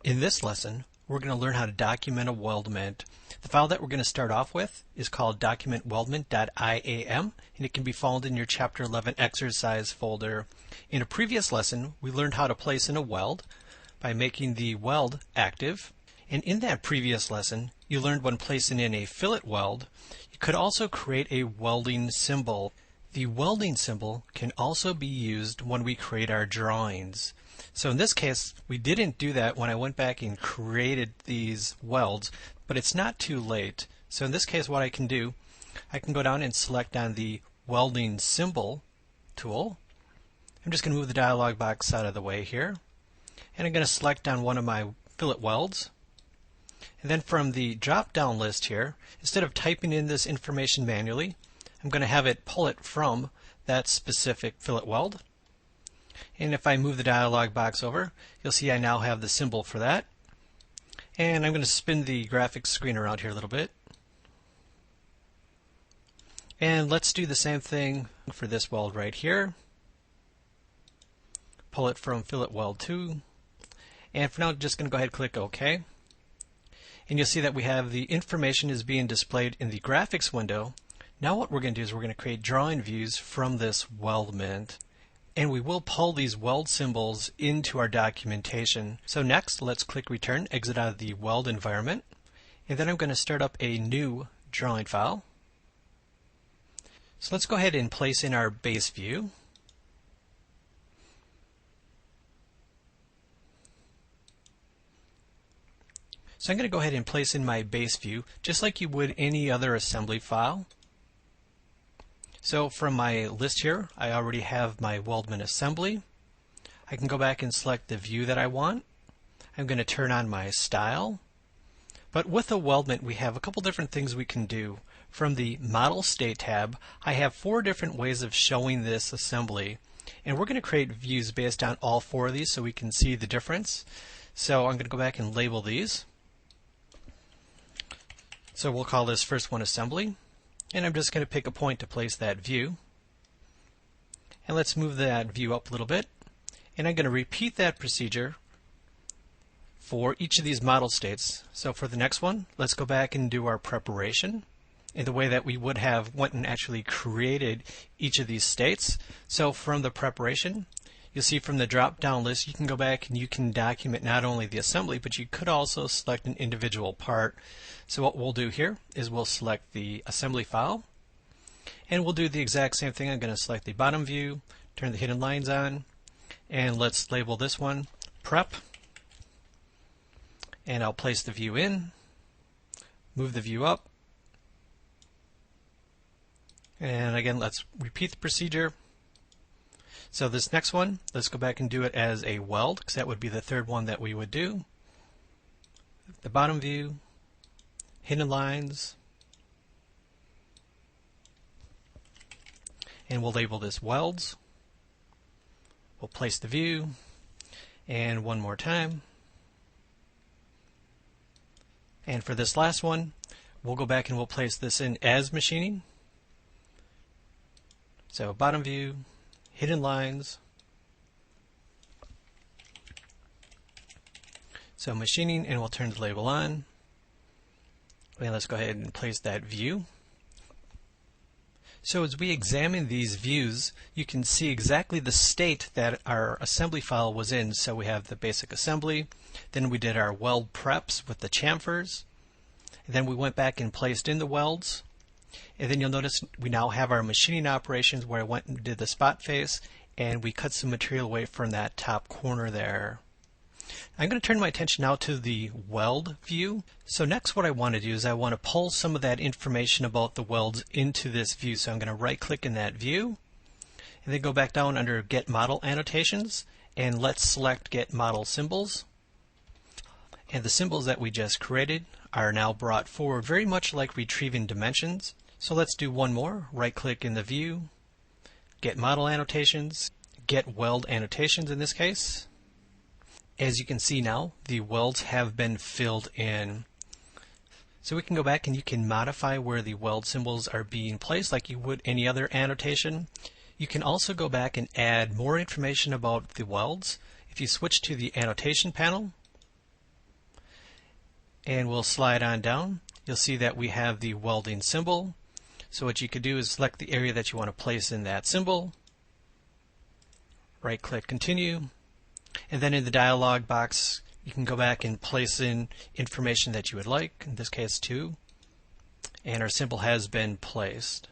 In this lesson, we're going to learn how to document a weldment. The file that we're going to start off with is called documentweldment.iam, and it can be found in your Chapter 11 exercise folder. In a previous lesson, we learned how to place in a weld by making the weld active. And in that previous lesson, you learned when placing in a fillet weld, you could also create a welding symbol. The welding symbol can also be used when we create our drawings. So in this case, we didn't do that when I went back and created these welds, but it's not too late. So in this case, what I can do, I can go down and select on the welding symbol tool. I'm just going to move the dialog box out of the way here. And I'm going to select on one of my fillet welds. And then from the drop-down list here, instead of typing in this information manually, I'm going to have it pull it from that specific fillet weld. And if I move the dialog box over, you'll see I now have the symbol for that. And I'm going to spin the graphics screen around here a little bit. And let's do the same thing for this weld right here. Pull it from fillet weld 2. And for now, I'm just going to go ahead and click OK. And you'll see that we have the information is being displayed in the graphics window. Now what we're going to do is we're going to create drawing views from this weldment. And we will pull these weld symbols into our documentation. So next, let's click Return, exit out of the weld environment. And then I'm going to start up a new drawing file. So let's go ahead and place in our base view. So I'm going to go ahead and place in my base view just like you would any other assembly file. So from my list here, I already have my weldment assembly. I can go back and select the view that I want. I'm going to turn on my style. But with a weldment, we have a couple different things we can do. From the Model State tab, I have 4 different ways of showing this assembly. And we're going to create views based on all 4 of these so we can see the difference. So I'm going to go back and label these. So we'll call this first one Assembly. And I'm just going to pick a point to place that view. And let's move that view up a little bit. And I'm going to repeat that procedure for each of these model states. So for the next one, let's go back and do our preparation in the way that we would have went and actually created each of these states. So from the preparation, you'll see from the drop-down list, you can go back and you can document not only the assembly, but you could also select an individual part. So what we'll do here is we'll select the assembly file, and we'll do the exact same thing. I'm going to select the bottom view, turn the hidden lines on, and let's label this one Prep. And I'll place the view in, move the view up, and again, let's repeat the procedure. So this next one, let's go back and do it as a weld, because that would be the third one that we would do. The bottom view, hidden lines, and we'll label this welds. We'll place the view, and one more time. And for this last one, we'll go back and we'll place this in as machining. So bottom view, hidden lines. So machining, and we'll turn the label on. And let's go ahead and place that view. So as we examine these views, you can see exactly the state that our assembly file was in. So we have the basic assembly, then we did our weld preps with the chamfers, and then we went back and placed in the welds. And then you'll notice we now have our machining operations where I went and did the spot face, and we cut some material away from that top corner there. I'm going to turn my attention now to the weld view. So next what I want to do is I want to pull some of that information about the welds into this view. So I'm going to right click in that view and then go back down under Get Model Annotations, and let's select Get Model Symbols. And the symbols that we just created are now brought forward, very much like retrieving dimensions. So let's do one more. Right click in the view, Get Model Annotations, Get Weld Annotations in this case. As you can see now, the welds have been filled in. So we can go back and you can modify where the weld symbols are being placed like you would any other annotation. You can also go back and add more information about the welds. If you switch to the annotation panel, and we'll slide on down. You'll see that we have the welding symbol. So what you could do is select the area that you want to place in that symbol, right click continue, and then in the dialog box you can go back and place in information that you would like, in this case 2, and our symbol has been placed.